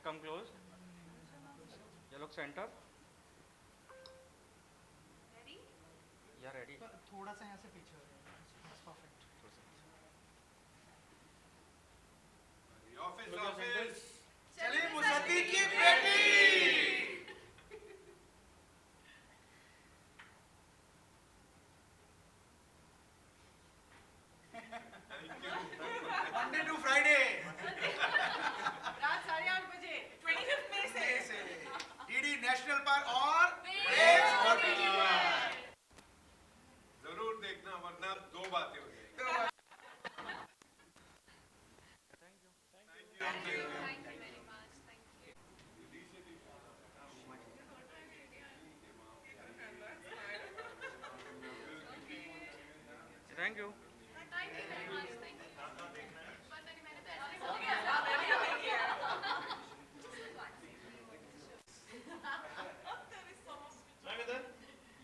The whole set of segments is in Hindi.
come close. You look center. Ready? Yeah, ready. थोड़ा सा यहाँ से पीछे हो जाएगा. Perfect. ऑफिस चलिए मुसद्दी की बेटी. Monday to Friday. रात 8:30 बजे 25 मई से डीडी नेशनल पर और Waves जरूर देखना वरना दो बातें हो जाएंगी. Thank you. Thank you. Thank you very much. Thank you. Thank you. Thank you very much. Thank you. बस अभी मैंने तो ऐसे हो गया.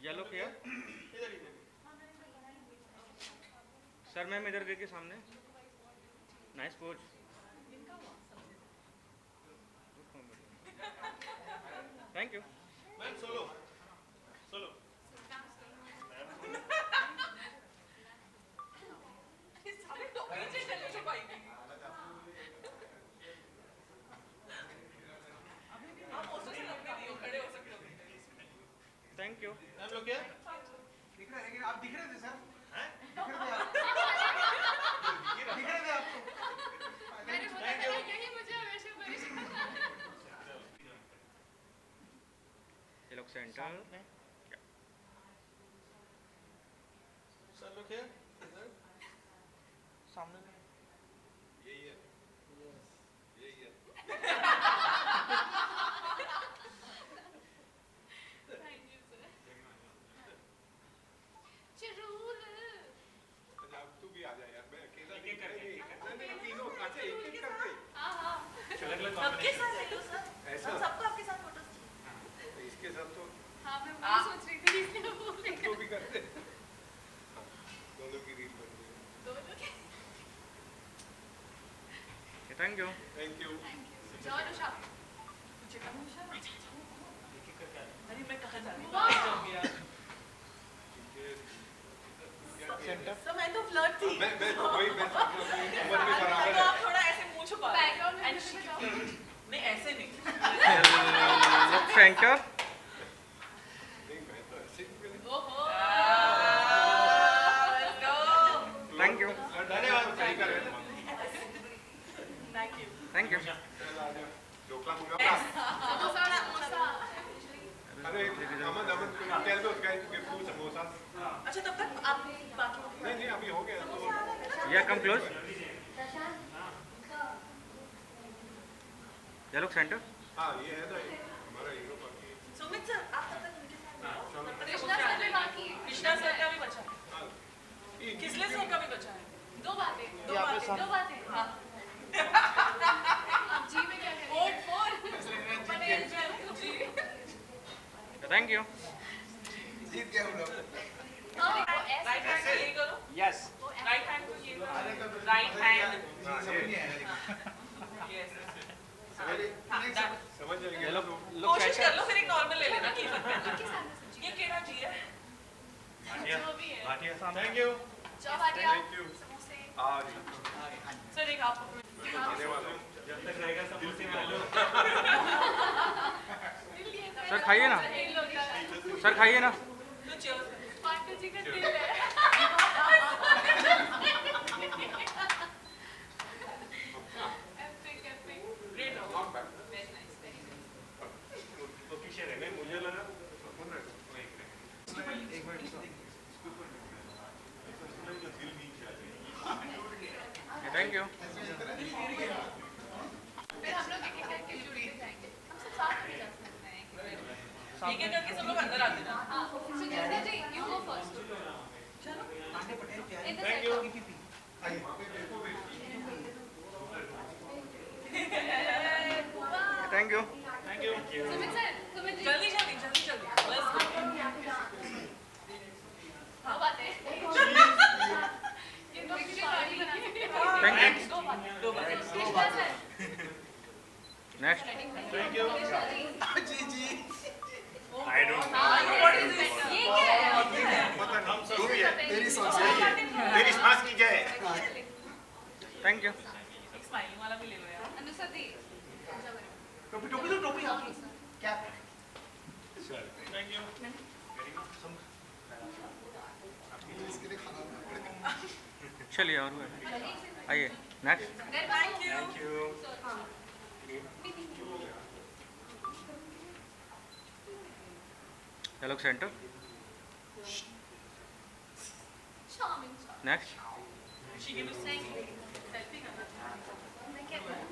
Yellow here. Sir, मैम इधर देखिए सामने. Nice pose. Thank you. Solo अरे तो पीछे चले जो भाई. आप ओसो से लगने दियो खड़े हो सकते हो. Thank you. मैम लोग क्या दिख रहा है लेकिन आप दिख रहे थे सर. दिख रहे थे आप. दिख रहे थे आपको. मैंने बोला था यही मुझे हमेशा परेशान. You look center. सर लोग क्या सामने. यही है Thank you sir. जरूर. अब तू भी आ जा यार. मैं अकेला नहीं नहीं तीनों अच्छा एक करके हाँ हाँ. सबके साथ ले लो सर. ऐसा हम सबको आपके साथ फोटोज चाहिए. इसके साथ तो हाँ मैं वही सोच रही थी इसलिए बोल रही तो भी करते दोनों की रील बन गई. दोनों के. Thank you. Thank you. जाओ अनुषा. मुझे कम निशा. अरे मैं कहाँ जा रही हूँ. वाह. सेंटर. सर मैं तो फ्लर्ट थी. मैं तो वही मैं उम्र के बराबर तो है. आप थोड़ा ऐसे मुंह छुपा. बैकग्राउंड में And मुझे she- बताओ. नहीं ऐसे नहीं. Look center. नहीं मैं तो ऐसे ही बोला. ओहो. Let's go. Thank you. धन्यवाद. सही कर रहे हैं. Thank you. Thank you. Dhokla मंगा. समोसा समोसा. अरे अमन टेल दो उसका गिफ्ट समोसा. अच्छा तब तक आप बाकी. नहीं अभी हो गया तो. Yeah, come close. You look center. हाँ ये है ना हमारा हीरो बाकी. सुमित सर आप तब तक उनके साथ रहो. तब तक कृष्णा सर भी बाकी है. कृष्णा सर का भी बचा है. हाँ. किसले सर का भी बचा है. दो बातें. दो बातें. हाँ. अब जी में क्या है? Vote for. Patel ji. Thank you. जीत गया हम लोग. हाँ, वो राइट ऐसे हैंड को ये करो. Yes. वो ऐसे. राइट हैंड को ये करो. Right hand. समझ नहीं आया लेकिन. यस. समझ जाएंगे. You look कोशिश center. कर लो फिर एक नॉर्मल ले लेना की फर्क किसके पड़ता है. सामने सब्जी? ये केड़ा जी है. जो भी है. Thank you. चाव बाटिया. Thank you. समोसे. आज सर एक आप धन्यवाद. सर खाइए ना. सर खाइए ना. तो चीयर्स. पांडु जी का दिल है. Epic, epic. ग्रेट हो. Not bad. Very nice, very nice. नहीं मुझे लगा एक मिनट. Thank you. फिर हम लोग एक-एक करके जुड़ते जाएंगे. हम सब साथ में जा सकते हैं. ठीक है करके सब लोग अंदर आते हैं. हाँ, so Jyoti ji, you go first. चलो. पांडे पटेल क्या In है? the center. पीपीपी. आइए. Thank you. Sumit sir, Sumit ji. जल्दी जल्दी जल्दी जल्दी. Let's go. दो बातें. ये तो किसी गाड़ी बना सकते हैं. Thank you. दो बातें. दो बार. कृष्णा सर. Next. Ready? चलिए और कोई? आइए next. Thank you. Hello centre. Charming. Next. She gave us selfie करना था। मैं क्या करूँ?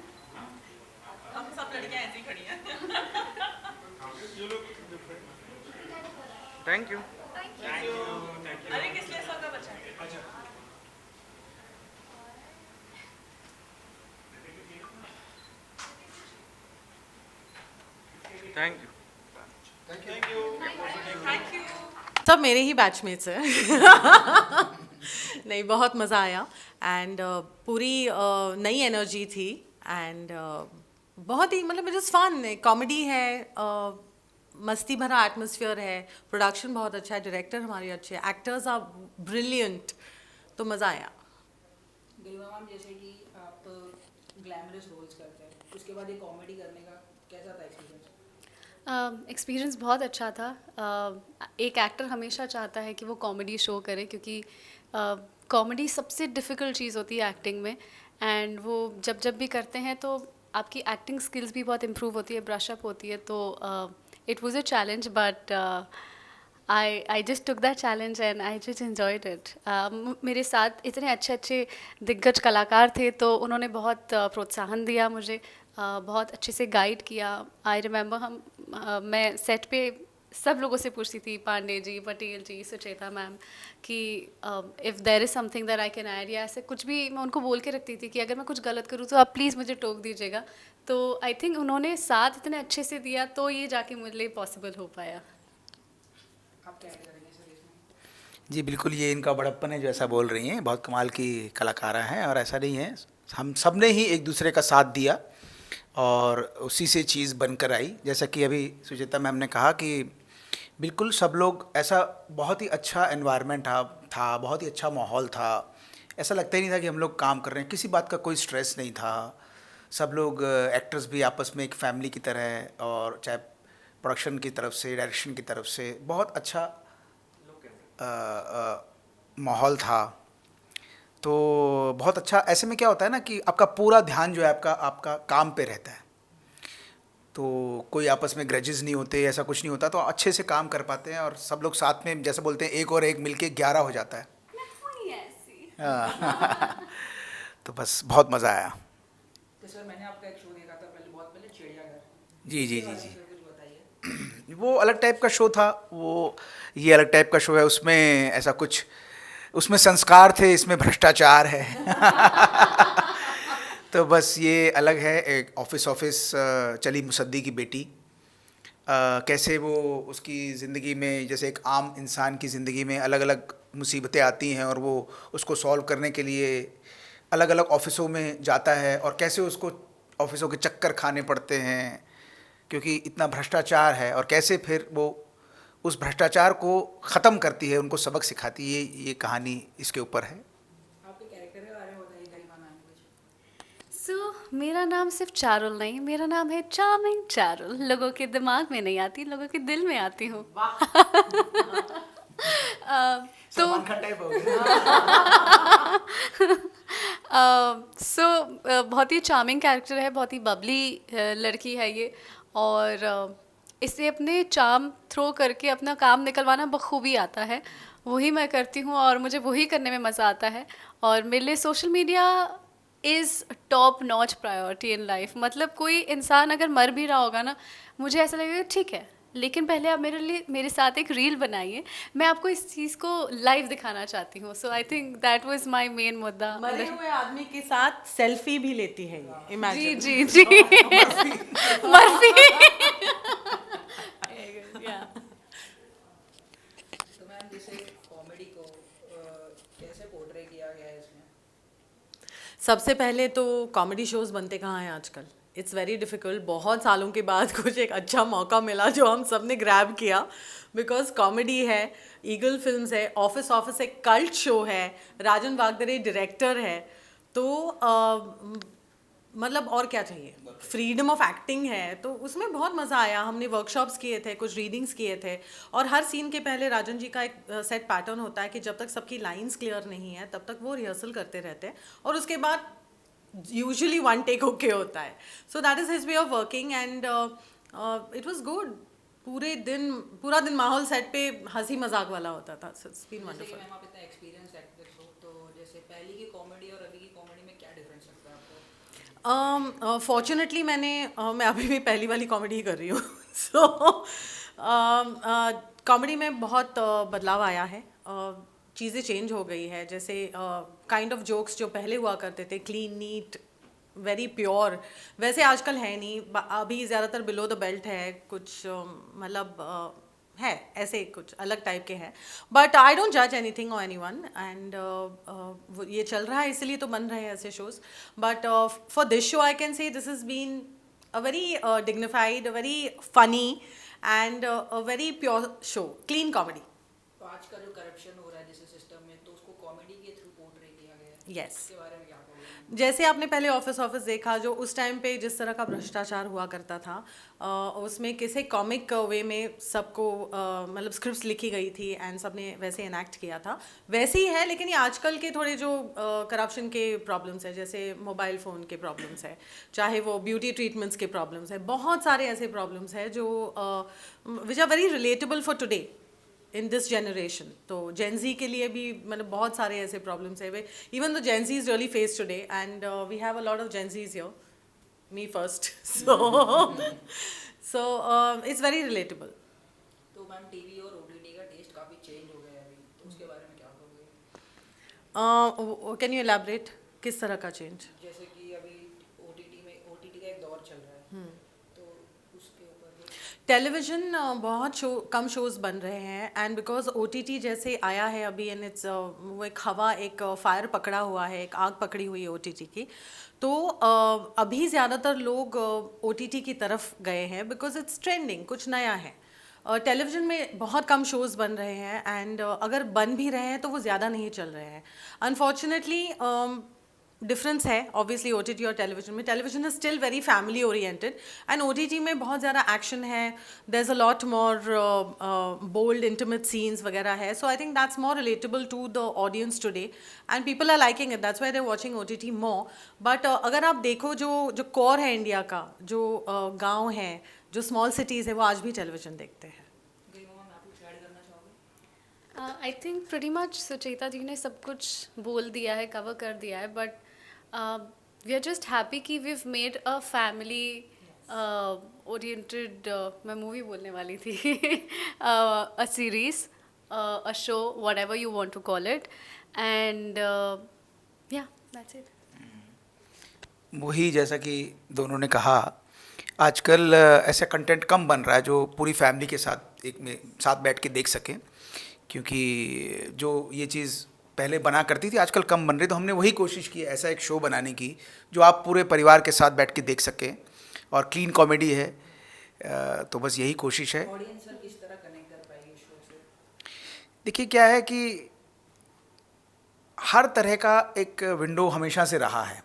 हम सब लड़कियां ऐसी खड़ी हैं। Thank you. अरे किस लिए सबका बचा है? Thank you. Thank you. सब मेरे ही बैचमेट्स हैं। नहीं, बहुत मज़ा आया एंड पूरी नई एनर्जी थी एंड बहुत ही मतलब इट इज़ फन। कॉमेडी है, मस्ती भरा एटमॉस्फेयर है, प्रोडक्शन बहुत अच्छा है, डायरेक्टर हमारे अच्छे हैं, एक्टर्स आर ब्रिलियंट, तो मज़ा आया। गरिमा मैम, जैसे कि आप ग्लैमरस रोल्स करते हैं, उसके बाद ये कॉमेडी करने का कैसा था एक्सपीरियंस? एक्सपीरियंस बहुत अच्छा था। एक एक्टर हमेशा चाहता है कि वो कॉमेडी शो करे, क्योंकि कॉमेडी सबसे डिफ़िकल्ट चीज़ होती है एक्टिंग में, एंड वो जब भी करते हैं तो आपकी एक्टिंग स्किल्स भी बहुत इम्प्रूव होती है, ब्रश अप होती है। तो it was a challenge, but I just took that challenge and I just enjoyed it. मेरे साथ इतने अच्छे दिग्गज कलाकार थे, तो उन्होंने बहुत प्रोत्साहन दिया मुझे, बहुत अच्छे से गाइड किया। आई रिमेंबर मैं सेट पे सब लोगों से पूछती थी, पांडे जी, पटेल जी, सुचेता मैम, कि if there is something that I can add, या ऐसे कुछ भी मैं उनको बोल के रखती थी कि अगर मैं कुछ गलत करूँ तो आप प्लीज़ मुझे टोक दीजिएगा। तो आई थिंक उन्होंने साथ इतने अच्छे से दिया, तो ये जाके मुझे लिए पॉसिबल हो पाया। आप क्या करेंगे सर इसमें? जी बिल्कुल, ये इनका बड़प्पन है जो ऐसा बोल रही हैं, बहुत कमाल की कलाकारा हैं और ऐसा नहीं है, हम सब ने ही एक दूसरे का साथ दिया और उसी से चीज़ बनकर आई। जैसा कि अभी सुचेता मैम ने कहा कि बिल्कुल सब लोग, ऐसा बहुत ही अच्छा एनवायरनमेंट था, बहुत ही अच्छा माहौल था, ऐसा लगता ही नहीं था कि हम लोग काम कर रहे हैं, किसी बात का कोई स्ट्रेस नहीं था। सब लोग एक्टर्स भी आपस में एक फैमिली की तरह, और चाहे प्रोडक्शन की तरफ से, डायरेक्शन की तरफ से बहुत अच्छा माहौल था। तो बहुत अच्छा। ऐसे में क्या होता है ना कि आपका पूरा ध्यान जो है आपका काम पे रहता है, तो कोई आपस में ग्रजेस नहीं होते, ऐसा कुछ नहीं होता, तो अच्छे से काम कर पाते हैं और सब लोग साथ में, जैसे बोलते हैं, एक और एक मिलके 11 हो जाता है। तो बस बहुत मज़ा आया। तो सर मैंने आपका एक शो देखा था पहले, बहुत पहले, चिड़ियाघर। जी जी जी जी। सर कुछ बताइए। वो अलग टाइप का शो था, ये अलग टाइप का शो है। उसमें ऐसा कुछ, उसमें संस्कार थे, इसमें भ्रष्टाचार है। तो बस ये अलग है। एक ऑफिस चली मुसद्दी की बेटी, कैसे वो उसकी ज़िंदगी में, जैसे एक आम इंसान की ज़िंदगी में अलग अलग मुसीबतें आती हैं और वो उसको सॉल्व करने के लिए अलग अलग ऑफिसों में जाता है, और कैसे उसको ऑफिसों के चक्कर खाने पड़ते हैं क्योंकि इतना भ्रष्टाचार है, और कैसे फिर वो उस भ्रष्टाचार को ख़त्म करती है, उनको सबक सिखाती है। ये कहानी इसके ऊपर है। आपके कैरेक्टर के बारे में बताइए गरिमा मैम कुछ। सो मेरा नाम सिर्फ चारुल नहीं, मेरा नाम है चार्मिंग चारुल। लोगों के दिमाग में नहीं आती, लोगों के दिल में आती हूँ। तो सलमान खान टाइप हो गया। बहुत ही चार्मिंग कैरेक्टर है, बहुत ही बबली लड़की है ये, और इसे अपने चार्म थ्रो करके अपना काम निकलवाना बखूबी आता है। वही मैं करती हूँ और मुझे वही करने में मज़ा आता है। और मेरे लिए social media is top notch priority in life. मतलब कोई इंसान अगर मर भी रहा होगा ना, मुझे ऐसा लगेगा ठीक है, लेकिन पहले आप मेरे साथ एक रील बनाइए, मैं आपको इस चीज़ को लाइव दिखाना चाहती हूँ। So I think that was my main मुद्दा। मरे हुए आदमी के साथ सेल्फी भी लेती है ये, जी इमेजिन। जी जी। मर्फी। तो मैम जैसे कॉमेडी को कैसे पोर्ट्रे किया गया है इसमें? सबसे पहले तो कॉमेडी शोज़ बनते कहाँ हैं आजकल, इट्स वेरी डिफ़िकल्ट। बहुत सालों के बाद कुछ एक अच्छा मौका मिला जो हम सब ने ग्रैब किया, बिकॉज कॉमेडी है, ईगल फिल्म्स है, ऑफिस एक कल्ट शो है, राजन वागदरे डायरेक्टर है। तो मतलब और क्या चाहिए, फ्रीडम ऑफ एक्टिंग है, तो उसमें बहुत मज़ा आया। हमने वर्कशॉप्स किए थे, कुछ रीडिंग्स किए थे, और हर सीन के पहले राजन जी का एक सेट पैटर्न होता है कि जब तक सबकी लाइंस क्लियर नहीं है तब तक वो रिहर्सल करते रहते हैं, और उसके बाद यूजुअली वन टेक ओके होता है। So that is his way of working and it was good. पूरा दिन माहौल सेट पे हंसी मजाक वाला होता था। सो इट्स बीन जैसे कि वंडरफुल। मैम आप इतना एक्सपीरियंस एक्टर हो, तो जैसे पहले की कॉमेडी और अभी की कॉमेडी में क्या डिफरेंस लगता है आपको? फॉर्चुनेटली मैं अभी भी पहली वाली कॉमेडी ही कर रही हूँ। सो कॉमेडी में बहुत बदलाव आया है, चीज़ें चेंज हो गई है। जैसे काइंड ऑफ जोक्स जो पहले हुआ करते थे, क्लीन नीट वेरी प्योर, वैसे आजकल है नहीं। अभी ज़्यादातर बिलो द बेल्ट है, कुछ मतलब है ऐसे कुछ अलग टाइप के हैं। बट आई डोंट जज एनीथिंग और एनीवन, एंड ये चल रहा है इसलिए तो बन रहे हैं ऐसे shows. But for this show I can say this is been a very dignified, a very funny and a very pure show, clean comedy. तो आज का जो करप्शन हो रहा है जैसे सिस्टम में, तो उसको कॉमेडी के थ्रू पोर्ट्रे किया गया है। Yes. इसके बारे में क्या कहोगे? जैसे आपने पहले ऑफिस देखा, जो उस टाइम पे जिस तरह का भ्रष्टाचार हुआ करता था, उसमें किसी कॉमिक वे में सबको मतलब स्क्रिप्ट्स लिखी गई थी एंड सबने वैसे इनैक्ट किया था, वैसे ही है। लेकिन ये आजकल के थोड़े जो करप्शन के प्रॉब्लम्स है, जैसे मोबाइल फ़ोन के प्रॉब्लम्स है, चाहे वो ब्यूटी ट्रीटमेंट्स के प्रॉब्लम्स है, बहुत सारे ऐसे प्रॉब्लम्स है जो which are very relatable for today in this generation. तो जेनजी के लिए भी मतलब बहुत सारे ऐसे प्रॉब्लम्स है। Even the Gen Zs really face today, and we have a lot of Gen Zs here, me first. So it's very relatable. तो मैम टीवी और ओटीटी का टेस्ट काफ़ी चेंज हो गया है अभी, तो उसके बारे में क्या कहोगे? कैन यू एलैबोरेट, किस तरह का चेंज? जैसे कि अभी ओटीटी का एक दौर चल रहा है, तो उसके ऊपर टेलीविज़न बहुत कम शोज़ बन रहे हैं, एंड बिकॉज OTT जैसे आया है अभी, एंड इट्स वो एक हवा, एक फायर पकड़ा हुआ है, एक आग पकड़ी हुई है OTT की। तो अभी ज़्यादातर लोग OTT की तरफ गए हैं बिकॉज इट्स ट्रेंडिंग, कुछ नया है। टेलीविज़न में बहुत कम शोज़ बन रहे हैं, एंड अगर बन भी रहे हैं तो वो ज़्यादा नहीं चल रहे हैं। अनफॉर्चुनेटली डिफरेंस है ऑब्वियसली OTT और टेलीविजन में। Television is still very family oriented, and OTT में बहुत ज़्यादा एक्शन है, there is a lot more bold intimate scenes वगैरह है। So I think that's more relatable to the audience today, and people are liking it, that's why they are watching OTT more. But अगर आप देखो जो कोर है इंडिया का, जो गाँव है, जो स्मॉल सिटीज़ है, वो आज भी टेलीविजन देखते हैं। आप कुछ ऐड करना चाहोगे? I think pretty much Sucheta ji ने सब कुछ बोल दिया है, कवर कर दिया है। But we are just happy कि we have made a family oriented, मैं मूवी बोलने वाली थी, a series, a show, whatever you want to call it, and yeah that's it. वही जैसा कि दोनों ने कहा, आजकल ऐसा कंटेंट कम बन रहा है जो पूरी फैमिली के साथ एक में साथ बैठ के देख सकें, क्योंकि जो ये चीज़ पहले बना करती थी आजकल कम बन रही। तो हमने वही कोशिश की है ऐसा एक शो बनाने की जो आप पूरे परिवार के साथ बैठ के देख सकें, और क्लीन कॉमेडी है। तो बस यही कोशिश है। ऑडियंस सर किस तरह कनेक्ट कर पाएगी शो से? देखिए क्या है कि हर तरह का एक विंडो हमेशा से रहा है।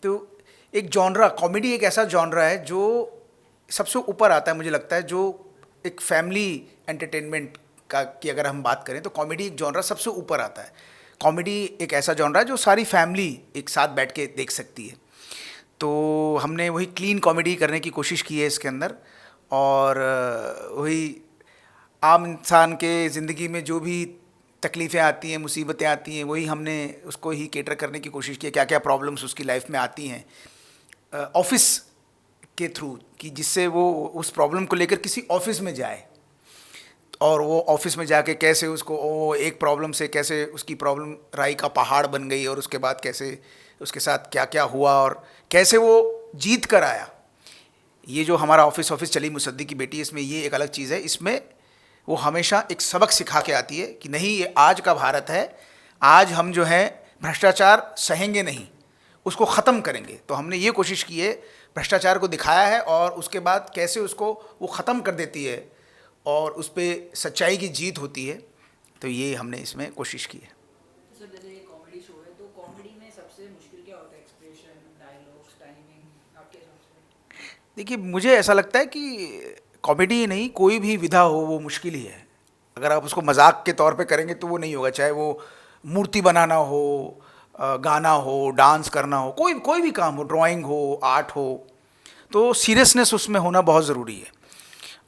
तो एक जॉनरा, कॉमेडी एक ऐसा जॉनरा है जो सबसे ऊपर आता है, मुझे लगता है। जो एक फैमिली एंटरटेनमेंट का की अगर हम बात करें तो कॉमेडी एक जॉनरा सबसे ऊपर आता है। कॉमेडी एक ऐसा जॉनरा है जो सारी फैमिली एक साथ बैठ के देख सकती है। तो हमने वही क्लीन कॉमेडी करने की कोशिश की है इसके अंदर, और वही आम इंसान के ज़िंदगी में जो भी तकलीफ़ें आती हैं, मुसीबतें आती हैं, वही हमने उसको ही केटर करने की कोशिश की है। क्या क्या प्रॉब्लम्स उसकी लाइफ में आती हैं ऑफिस के थ्रू, कि जिससे वो उस प्रॉब्लम को लेकर किसी ऑफिस में जाए, और वो ऑफिस में जाके कैसे उसको एक प्रॉब्लम से कैसे उसकी प्रॉब्लम राई का पहाड़ बन गई, और उसके बाद कैसे उसके साथ क्या क्या हुआ और कैसे वो जीत कर आया। ये जो हमारा ऑफिस चली मुसद्दी की बेटी, इसमें ये एक अलग चीज़ है। इसमें वो हमेशा एक सबक सिखा के आती है कि नहीं, ये आज का भारत है, आज हम जो है भ्रष्टाचार सहेंगे नहीं, उसको ख़त्म करेंगे। तो हमने ये कोशिश की है, भ्रष्टाचार को दिखाया है, और उसके बाद कैसे उसको वो ख़त्म कर देती है और उस पर सच्चाई की जीत होती है। तो ये हमने इसमें कोशिश की है। सर जैसे ये कॉमेडी शो है, तो कॉमेडी में सबसे मुश्किल क्या होता है? एक्सप्रेशन, डायलॉग्स, टाइमिंग, देखिए मुझे ऐसा लगता है कि कॉमेडी नहीं, कोई भी विधा हो वो मुश्किल ही है। अगर आप उसको मजाक के तौर पे करेंगे तो वो नहीं होगा, चाहे वो मूर्ति बनाना हो, गाना हो, डांस करना हो, कोई कोई भी काम हो, ड्राइंग हो, आर्ट हो, तो सीरियसनेस उसमें होना बहुत ज़रूरी है।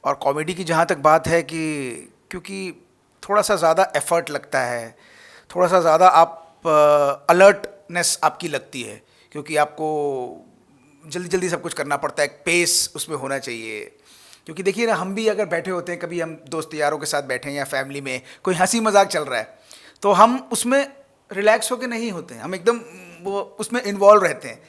और कॉमेडी की जहाँ तक बात है कि क्योंकि थोड़ा सा ज़्यादा एफर्ट लगता है, थोड़ा सा ज़्यादा आप अलर्टनेस आपकी लगती है, क्योंकि आपको जल्दी जल्दी सब कुछ करना पड़ता है, एक पेस उसमें होना चाहिए। क्योंकि देखिए ना, हम भी अगर बैठे होते हैं, कभी हम दोस्त यारों के साथ बैठे हैं या फैमिली में कोई हंसी मजाक चल रहा है, तो हम उसमें रिलैक्स होकर नहीं होते हैं, हम एकदम वो उसमें इन्वॉल्व रहते हैं।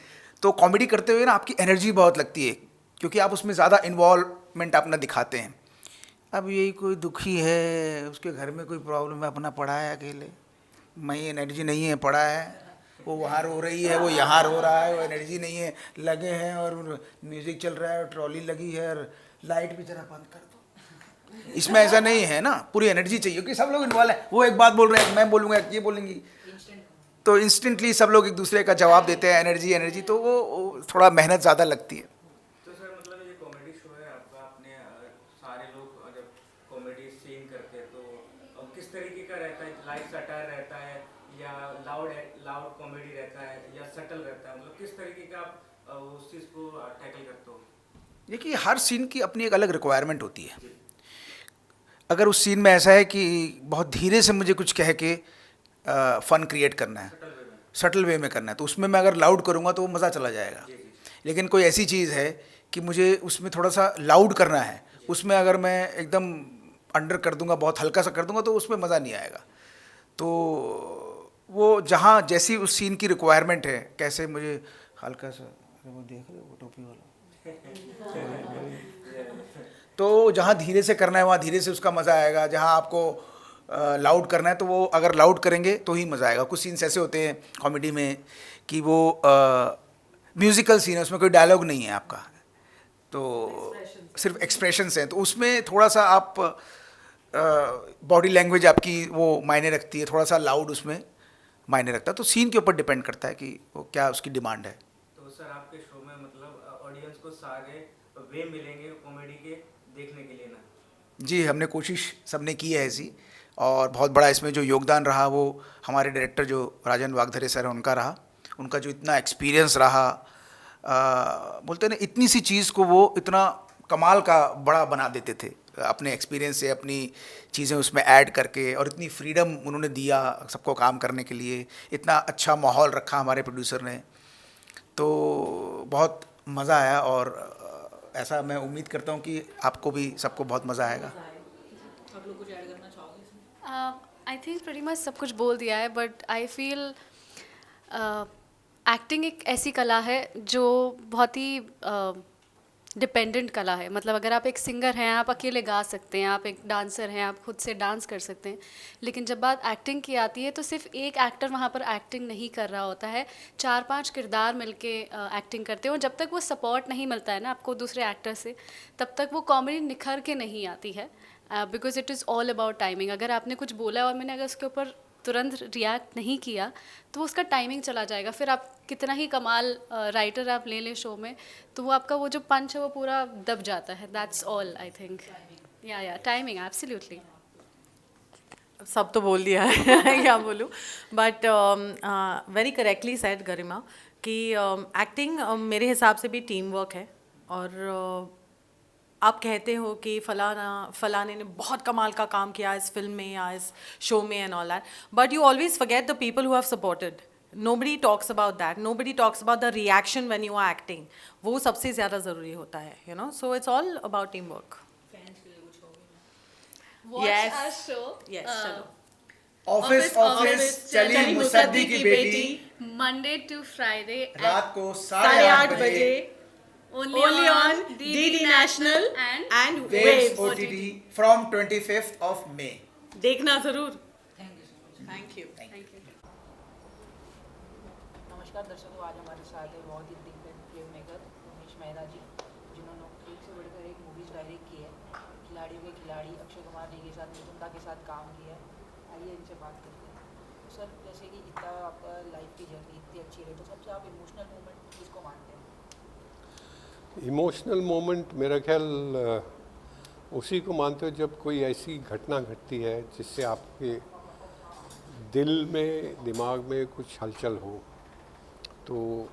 तो कॉमेडी करते हुए ना आपकी एनर्जी बहुत लगती है, क्योंकि आप उसमें ज़्यादा इन्वॉल्वमेंट अपना दिखाते हैं। अब यही कोई दुखी है, उसके घर में कोई प्रॉब्लम है, अपना पड़ा है अकेले, मैं एनर्जी नहीं है, पड़ा है, वो वहाँ रो रही है, वो यहाँ रो रहा है, वो एनर्जी नहीं है, लगे हैं और म्यूज़िक चल रहा है और ट्रॉली लगी है और लाइट भी जरा बंद कर दो। इसमें ऐसा नहीं है ना, पूरी एनर्जी चाहिए, क्योंकि सब लोग इन्वॉल्व है। वो एक बात बोल रहे हैं, मैं बोलूँगा, ये बोलेंगी, तो इंस्टेंटली सब लोग एक दूसरे का जवाब देते हैं, एनर्जी एनर्जी, तो वो थोड़ा मेहनत ज़्यादा लगती है। तो सर मतलब ये कॉमेडी शो है आपका, आपने सारे लोग जब कॉमेडी सीन करते हैं तो किस तरीके का रहता है? लाइट सटायर रहता है या लाउड कॉमेडी रहता है या सटल रहता है? मतलब किस तरीके का आप उस चीज़ को टैकल करते हो? देखिए हर सीन की अपनी एक अलग रिक्वायरमेंट होती है। अगर उस सीन में ऐसा है कि बहुत धीरे से मुझे कुछ कह के फन क्रिएट करना है, सटल वे में करना है, तो उसमें मैं अगर लाउड करूँगा तो वो मज़ा चला जाएगा। लेकिन कोई ऐसी चीज़ है कि मुझे उसमें थोड़ा सा लाउड करना है, उसमें अगर मैं एकदम अंडर कर दूंगा, बहुत हल्का सा कर दूंगा, तो उसमें मज़ा नहीं आएगा। तो वो जहाँ जैसी उस सीन की रिक्वायरमेंट है, कैसे मुझे हल्का सा, वो देख रहे हो वो टोपी वाला, तो जहाँ धीरे से करना है वहाँ धीरे से उसका मज़ा आएगा। जहाँ आपको लाउड करना है तो वो अगर लाउड करेंगे तो ही मज़ा आएगा। कुछ सीन्स ऐसे होते हैं कॉमेडी में कि वो म्यूज़िकल सीन है, उसमें कोई डायलॉग नहीं है आपका, तो सिर्फ एक्सप्रेशंस हैं, तो उसमें थोड़ा सा आप बॉडी लैंग्वेज आपकी वो मायने रखती है, थोड़ा सा लाउड उसमें मायने रखता है। तो सीन के ऊपर डिपेंड करता है कि वो क्या उसकी डिमांड है। तो सर आपके शो में मतलब ऑडियंस को सारे वे मिलेंगे कॉमेडी के देखने के लिए ना? जी, हमने कोशिश सबने की है ऐसी, और बहुत बड़ा इसमें जो योगदान रहा वो हमारे डायरेक्टर जो राजन वागधरे सर हैं उनका रहा। उनका जो इतना एक्सपीरियंस रहा, बोलते हैं ना, इतनी सी चीज़ को वो इतना कमाल का बड़ा बना देते थे अपने एक्सपीरियंस से, अपनी चीज़ें उसमें ऐड करके, और इतनी फ्रीडम उन्होंने दिया सबको काम करने के लिए, इतना अच्छा माहौल रखा हमारे प्रोड्यूसर ने, तो बहुत मज़ा आया। और ऐसा मैं उम्मीद करता हूँ कि आपको भी सबको बहुत मज़ा आएगा। आप लोग कुछ ऐड करना चाहोगे इसमें? आई थिंक प्रीटी मच सब कुछ बोल दिया है, बट आई फील एक्टिंग एक ऐसी कला है जो बहुत ही डिपेंडेंट कला है। मतलब अगर आप एक सिंगर हैं, आप अकेले गा सकते हैं, आप एक डांसर हैं, आप खुद से डांस कर सकते हैं, लेकिन जब बात एक्टिंग की आती है तो सिर्फ एक एक्टर वहाँ पर एक्टिंग नहीं कर रहा होता है, 4-5 किरदार मिलके एक्टिंग करते हैं, और जब तक वो सपोर्ट नहीं मिलता है ना आपको दूसरे एक्टर से, तब तक वो कॉमेडी निखर के नहीं आती है। Because it is all about timing. अगर आपने कुछ बोला और मैंने अगर उसके ऊपर तुरंत रिएक्ट नहीं किया तो उसका टाइमिंग चला जाएगा। फिर आप कितना ही कमाल राइटर आप ले लें शो में, तो वो आपका वो जो पंच है वो पूरा दब जाता है। That's all I think. या टाइमिंग एब्सोल्युटली। सब तो बोल दिया है क्या बोलूँ, बट वेरी करेक्टली सेड गरिमा कि एक्टिंग मेरे हिसाब से भी टीम वर्क है। और आप कहते हो कि फलाने ने बहुत कमाल का काम किया इस फिल्म में या इस शो में and all that, but you always forget the people who have supported. Nobody talks about that, nobody talks about the reaction when you are acting. वो सबसे ज़्यादा ज़रूरी होता है, you know. So it's all about team work. Fans के लिए कुछ होगे? Yes. Watch our show. Yes, चलो। ऑफिस ऑफिस चली मुसद्दी की बेटी, Monday to Friday रात को 8:30 बजे only on DD National and Waves Waves OTT from 25th of May। देखना ज़रूर। Thank you so much. Thank you. Thank you. नमस्कार दर्शकों, आज हमारे साथ है बहुत ही दिग्गज फिल्म मेकर उमेश मेहरा जी, जिन्होंने एक से बढ़कर एक मूवीज़ डायरेक्ट की है। खिलाड़ियों के खिलाड़ी, अक्षय कुमार जी के साथ, मिथुन दा के साथ काम किया है। आइए इनसे बात करते हैं। तो सर, जैसे कि इतना आपका लाइफ की जर्नी इतनी अच्छी रही, तो सबसे आप इमोशनल मोमेंट किसको मानते हैं? इमोशनल मोमेंट मेरा ख्याल उसी को मानते हो जब कोई ऐसी घटना घटती है जिससे आपके दिल में दिमाग में कुछ हलचल हो। तो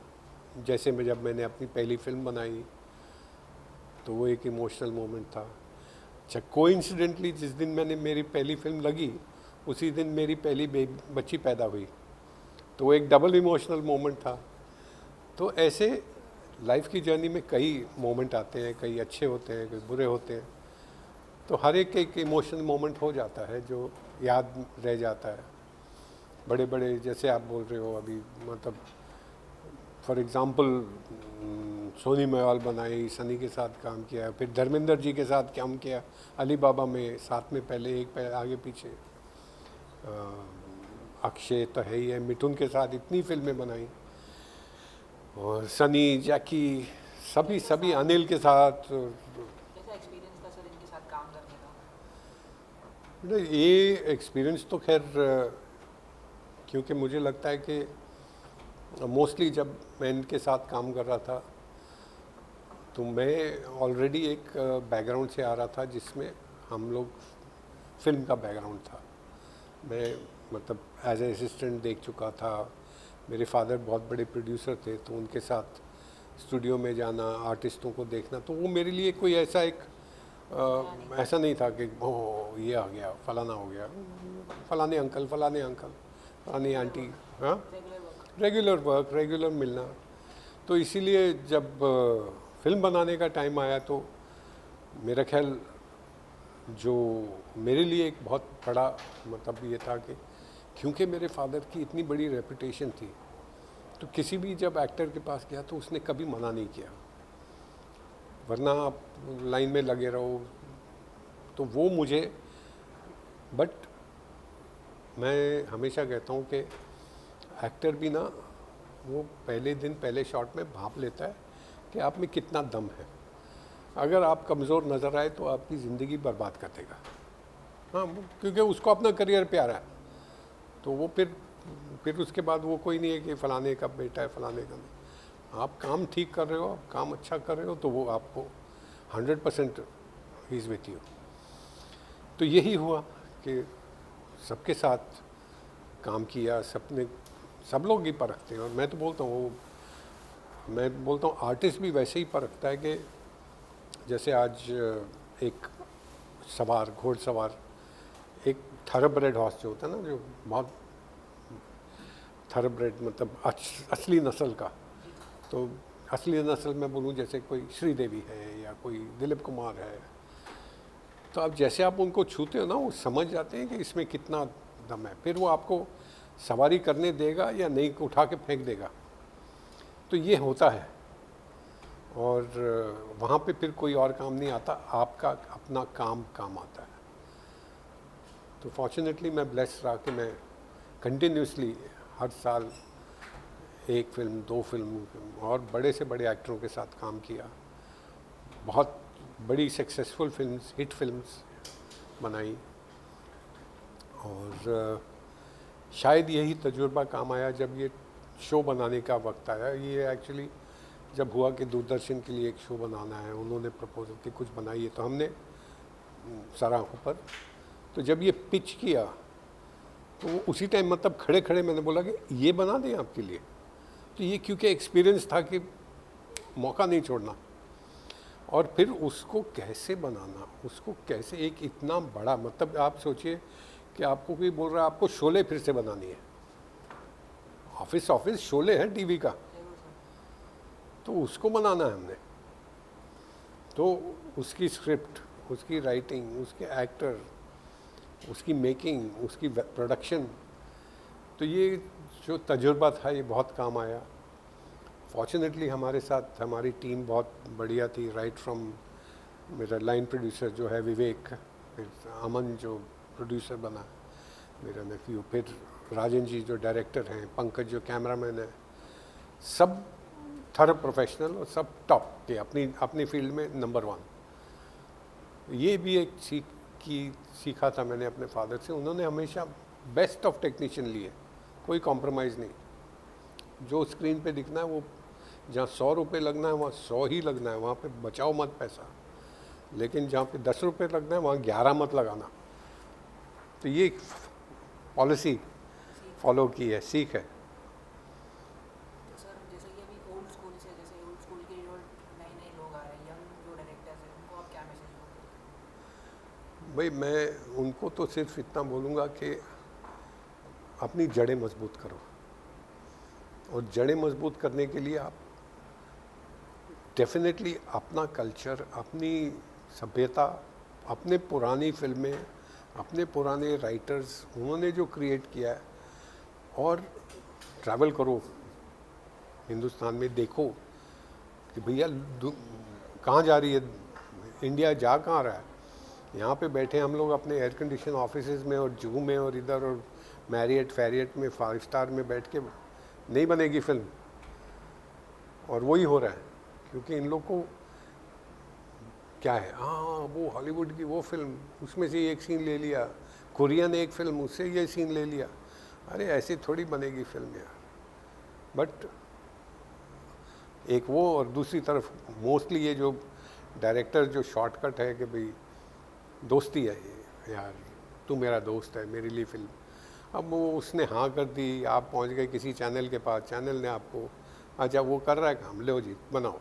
जैसे जब मैंने अपनी पहली फिल्म बनाई तो वो एक इमोशनल मोमेंट था। अच्छा, कोइंसिडेंटली जिस दिन मैंने मेरी पहली फिल्म लगी उसी दिन मेरी पहली बच्ची पैदा हुई, तो वो एक डबल इमोशनल मोमेंट था। तो ऐसे लाइफ की जर्नी में कई मोमेंट आते हैं, कई अच्छे होते हैं, कई बुरे होते हैं। तो हर एक इमोशनल मोमेंट हो जाता है जो याद रह जाता है। बड़े बड़े जैसे आप बोल रहे हो अभी, मतलब फॉर एग्ज़ाम्पल सोनी महवाल बनाई, सनी के साथ काम किया, फिर धर्मेंद्र जी के साथ काम किया अली बाबा में, साथ में पहले एक आगे पीछे। अक्षय तो है ही है, मिथुन के साथ इतनी फिल्में बनाई, और सनी, जैकी, सभी अनिल के साथ। कैसा एक्सपीरियंस था सर इनके साथ काम करने का? ये एक्सपीरियंस तो खैर, क्योंकि मुझे लगता है कि मोस्टली जब मैं इनके साथ काम कर रहा था तो मैं ऑलरेडी एक बैकग्राउंड से आ रहा था जिसमें हम लोग फिल्म का बैकग्राउंड था। मैं मतलब एज ए असिस्टेंट देख चुका था। मेरे फादर बहुत बड़े प्रोड्यूसर थे, तो उनके साथ स्टूडियो में जाना, आर्टिस्टों को देखना, तो वो मेरे लिए कोई ऐसा ऐसा नहीं था कि ओह ये आ गया, फलाना हो गया, फलाने अंकल, फलानी आंटी। हाँ, रेगुलर वर्क, रेगुलर मिलना। तो इसीलिए जब फिल्म बनाने का टाइम आया तो मेरा ख्याल जो मेरे लिए एक बहुत बड़ा मतलब ये था कि क्योंकि मेरे फादर की इतनी बड़ी रेपुटेशन थी, तो किसी भी जब एक्टर के पास गया तो उसने कभी मना नहीं किया, वरना आप लाइन में लगे रहो। तो वो मुझे, बट मैं हमेशा कहता हूँ कि एक्टर भी ना वो पहले दिन पहले शॉट में भांप लेता है कि आप में कितना दम है। अगर आप कमज़ोर नज़र आए तो आपकी ज़िंदगी बर्बाद कर देगा। हाँ, क्योंकि उसको अपना करियर प्यारा है, तो वो फिर उसके बाद वो कोई नहीं है कि फ़लाने का बेटा है, फ़लाने का नहीं। आप काम ठीक कर रहे हो, आप काम अच्छा कर रहे हो, तो वो आपको 100% ही इज़ विथ यू। तो यही हुआ कि सबके साथ काम किया, सब लोग ही परखते हैं। और मैं बोलता हूँ आर्टिस्ट भी वैसे ही परखता है कि जैसे आज एक घोड़सवार एक थॉरोब्रेड हॉर्स जो होता है ना, जो बहुत थॉरोब्रेड मतलब असली नस्ल का, तो असली नस्ल में बोलूँ जैसे कोई श्रीदेवी है या कोई दिलीप कुमार है, तो अब जैसे आप उनको छूते हो ना, वो समझ जाते हैं कि इसमें कितना दम है। फिर वो आपको सवारी करने देगा या नहीं, उठा के फेंक देगा। तो ये होता है, और वहाँ पे फिर कोई और काम नहीं आता, आपका अपना काम आता है। तो फॉर्चुनेटली मैं ब्लेस्ड रहा कि मैं कंटिन्यूसली हर साल एक फिल्म, 2 फिल्म और बड़े से बड़े एक्टरों के साथ काम किया। बहुत बड़ी सक्सेसफुल फिल्म्स, हिट फिल्म्स बनाई, और शायद यही तजुर्बा काम आया जब ये शो बनाने का वक्त आया। ये एक्चुअली जब हुआ कि दूरदर्शन के लिए एक शो बनाना है, उन्होंने प्रपोजल कि कुछ बनाइए, तो हमने सराहों पर, तो जब ये पिच किया तो उसी टाइम मतलब खड़े खड़े मैंने बोला कि ये बना दें आपके लिए। तो ये क्योंकि एक्सपीरियंस था कि मौका नहीं छोड़ना, और फिर उसको कैसे बनाना, उसको कैसे एक इतना बड़ा, मतलब आप सोचिए कि आपको कोई बोल रहा है आपको शोले फिर से बनानी है, ऑफिस शोले है टीवी का, तो उसको बनाना है हमने। तो उसकी स्क्रिप्ट, उसकी राइटिंग, उसके एक्टर, उसकी मेकिंग, उसकी प्रोडक्शन, तो ये जो तजुर्बा था ये बहुत काम आया। फॉर्चुनेटली हमारे साथ हमारी टीम बहुत बढ़िया थी, राइट फ्रॉम मेरा लाइन प्रोड्यूसर जो है विवेक, फिर अमन जो प्रोड्यूसर बना मेरा नेफ्यू, फिर राजन जी जो डायरेक्टर हैं, पंकज जो कैमरामैन है, सब थर्ड प्रोफेशनल और सब टॉप के अपनी फील्ड में नंबर 1। ये भी एक सीखा था मैंने अपने फादर से। उन्होंने हमेशा बेस्ट ऑफ टेक्नीशियन लिए, कोई कॉम्प्रोमाइज़ नहीं। जो स्क्रीन पे दिखना है वो जहाँ 100 रुपये लगना है वहाँ 100 ही लगना है, वहाँ पे बचाओ मत पैसा। लेकिन जहाँ पे 10 रुपये लगना है वहाँ 11 मत लगाना। तो ये पॉलिसी फॉलो की है, सीख है। तो सर जैसे कि अभी ओल्ड स्कूल से, जैसे ओल्ड स्कूल के जो नए नए लोग आ रहे हैं, यंग जो डायरेक्टर्स हैं, उनको आप क्या मैसेज दोगे? भाई मैं उनको तो सिर्फ इतना बोलूँगा कि अपनी जड़ें मजबूत करो, और जड़ें मजबूत करने के लिए आप डेफिनेटली अपना कल्चर, अपनी सभ्यता, अपने पुरानी फिल्में, अपने पुराने राइटर्स, उन्होंने जो क्रिएट किया है, और ट्रैवल करो हिंदुस्तान में, देखो कि भैया कहाँ जा रही है इंडिया, जा कहाँ रहा है। यहाँ पे बैठे हम लोग अपने एयर कंडीशन ऑफिसेज में और जू में और इधर और मैरियट फैरियट में 5 स्टार में बैठ के नहीं बनेगी फिल्म, और वही हो रहा है। क्योंकि इन लोग को क्या है, हाँ वो हॉलीवुड की वो फिल्म, उसमें से एक सीन ले लिया, कोरियन एक फिल्म, उससे ये सीन ले लिया। अरे ऐसे थोड़ी बनेगी फिल्म यार। बट एक वो, और दूसरी तरफ मोस्टली ये जो डायरेक्टर जो शॉर्टकट है कि भाई दोस्ती है ये यार, तू मेरा दोस्त है, मेरे लिए फिल्म। अब वो उसने हाँ कर दी, आप पहुंच गए किसी चैनल के पास, चैनल ने आपको अच्छा वो कर रहा है काम, लो जी बनाओ।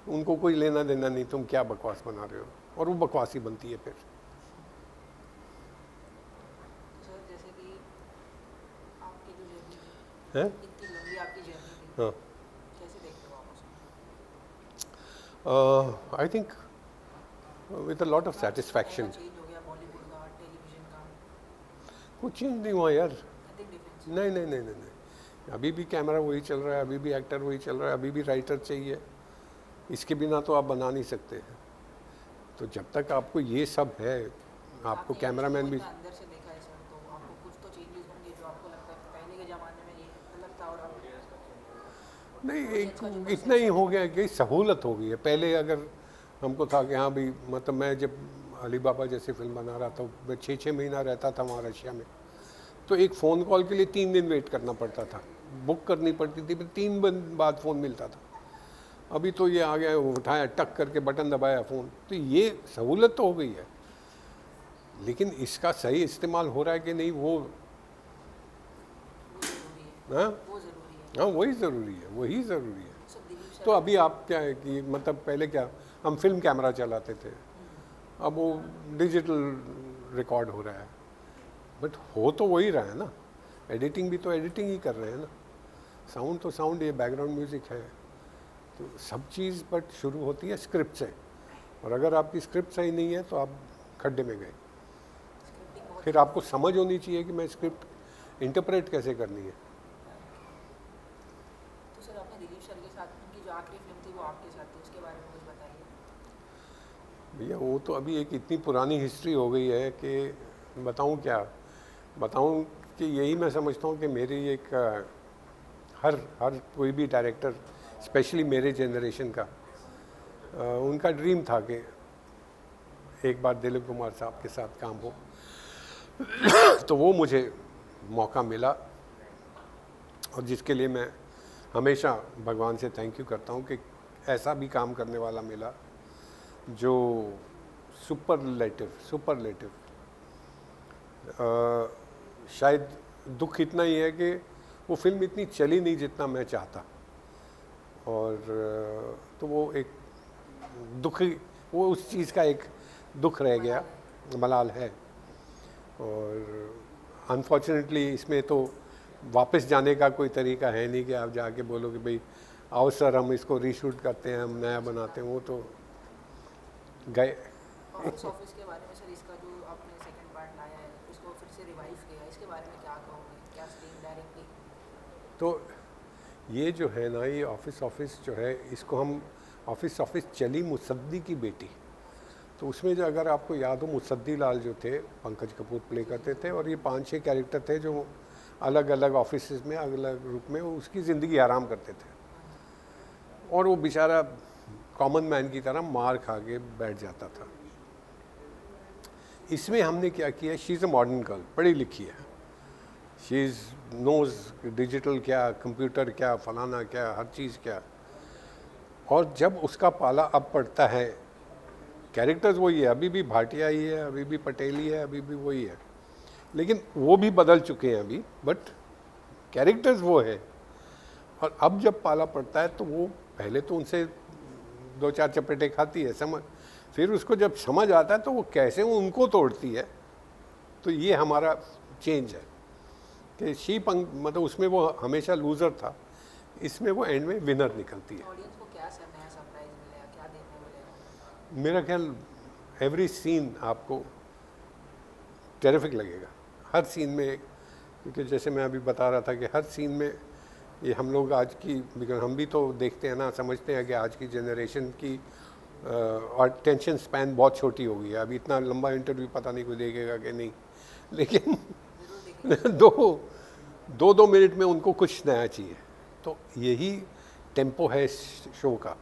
उनको कोई लेना देना नहीं तुम क्या बकवास बना रहे हो, और वो बकवास ही बनती है फिर। सर जैसे कि आपकी जो जर्नी है इतनी लंबी आपकी जर्नी थी, हाँ, कैसे देखते हो आप उसको? I think with a lot of satisfaction. Change हो गया बॉलीवुड का, टेलीविजन का, कुछ चेंज नहीं हुआ यार। Nothing difference. नहीं नहीं नहीं नहीं नहीं, अभी भी कैमरा वही चल रहा है, अभी भी एक्टर वही चल रहा है, अभी भी राइटर चाहिए। इसके बिना तो आप बना नहीं सकते। तो जब तक आपको ये सब है, आपको कैमरामैन भी, अंदर से देखा है सर, तो आपको कुछ तो चेंजेस होंगे जो आपको लगता है कि पहले के ज़माने में ये अलग था और अब नहीं एक इतना ही हो गया कि सहूलत हो गई है। पहले अगर हमको था कि हाँ भाई, मतलब मैं जब अली बाबा जैसे फिल्म बना रहा था, मैं 6-6 महीना रहता था वहाँ रशिया में, तो एक फ़ोन कॉल के लिए 3 दिन वेट करना पड़ता था, बुक करनी पड़ती थी, फिर 3 दिन बाद फ़ोन मिलता था। अभी तो ये आ गया, उठाया टक करके बटन दबाया फ़ोन, तो ये सहूलत तो हो गई है। लेकिन इसका सही इस्तेमाल हो रहा है कि नहीं, वो हाँ वो ज़रूरी है। हाँ वही ज़रूरी है, वही ज़रूरी है। सर दिलीप सर तो अभी आप क्या है कि मतलब पहले क्या हम फिल्म कैमरा चलाते थे, अब वो डिजिटल रिकॉर्ड हो रहा है, बट हो तो वही रहा है ना। एडिटिंग भी तो एडिटिंग ही कर रहे हैं ना, साउंड तो साउंड, ये बैकग्राउंड म्यूज़िक है, तो सब चीज़ बट शुरू होती है स्क्रिप्ट से। और अगर आपकी स्क्रिप्ट सही नहीं है तो आप खड्डे में गए। फिर आपको समझ होनी चाहिए कि मैं स्क्रिप्ट इंटरप्रेट कैसे करनी है। तो सर आपने दिलीप सर के साथ उनकी जो आखिरी फिल्म थी वो आपके साथ थी, उसके बारे में कुछ बताइए। भैया वो तो अभी एक इतनी पुरानी हिस्ट्री हो गई है कि बताऊं क्या बताऊं, कि यही मैं समझता हूं कि मेरी एक हर कोई भी डायरेक्टर, स्पेशली मेरे जनरेशन का, उनका ड्रीम था कि एक बार दिलीप कुमार साहब के साथ काम हो। तो वो मुझे मौका मिला, और जिसके लिए मैं हमेशा भगवान से थैंक यू करता हूँ कि ऐसा भी काम करने वाला मिला जो सुपरलेटिव। शायद दुख इतना ही है कि वो फिल्म इतनी चली नहीं जितना मैं चाहता, और तो वो एक दुख, वो उस चीज़ का एक दुख रह गया, मलाल है। और अनफॉर्चुनेटली इसमें तो वापस जाने का कोई तरीका है नहीं कि आप जाके बोलो कि भाई आओ सर हम इसको रीशूट करते हैं, हम नया बनाते हैं, वो तो गए। ऑफिस के बारे में सर, इसका जो आपने सेकंड पार्ट लाया है, इसको फिर से रिवाइव किया, इसके बारे में क्या कहोगे? क्या स्क्रीन डायरेक्टली? तो ये जो है ना, ये ऑफिस जो है, इसको हम ऑफिस चली मुसद्दी की बेटी। तो उसमें जो अगर आपको याद हो, मुसद्दी लाल जो थे, पंकज कपूर प्ले करते थे, और ये 5-6 कैरेक्टर थे जो अलग अलग ऑफिस में अलग अलग रूप में उसकी ज़िंदगी आराम करते थे, और वो बेचारा कॉमन मैन की तरह मार खा के बैठ जाता था। इसमें हमने क्या किया, she is a modern girl, पढ़ी लिखी है, शी इज़ नोज़ डिजिटल क्या, कंप्यूटर क्या, फलाना क्या, हर चीज़ क्या। और जब उसका पाला अब पड़ता है, कैरेक्टर्स वही है, अभी भी भाटिया ही है, अभी भी पटेल ही है, अभी भी वही है, लेकिन वो भी बदल चुके हैं अभी, बट कैरेक्टर्स वो है। और अब जब पाला पड़ता है तो वो पहले तो उनसे 2-4 चपेटे खाती है, समझ, फिर उसको जब समझ आता है तो वो कैसे उनको तोड़ती है। तो ये हमारा चेंज है कि शीप मतलब उसमें वो हमेशा लूज़र था, इसमें वो एंड में विनर निकलती है। ऑडियंस को क्या नया सरप्राइज मिलेगा, क्या देखने मिलेगा? मेरा ख्याल एवरी सीन आपको टेरिफिक लगेगा, हर सीन में, क्योंकि जैसे मैं अभी बता रहा था कि हर सीन में ये हम लोग आज की, बिकॉज हम भी तो देखते हैं ना, समझते हैं कि आज की जनरेशन की और टेंशन स्पैन बहुत छोटी हो गई है। अभी इतना लंबा इंटरव्यू पता नहीं कोई देखेगा कि नहीं, लेकिन 2 मिनट में उनको कुछ नया चाहिए। तो यही टेम्पो है शो का,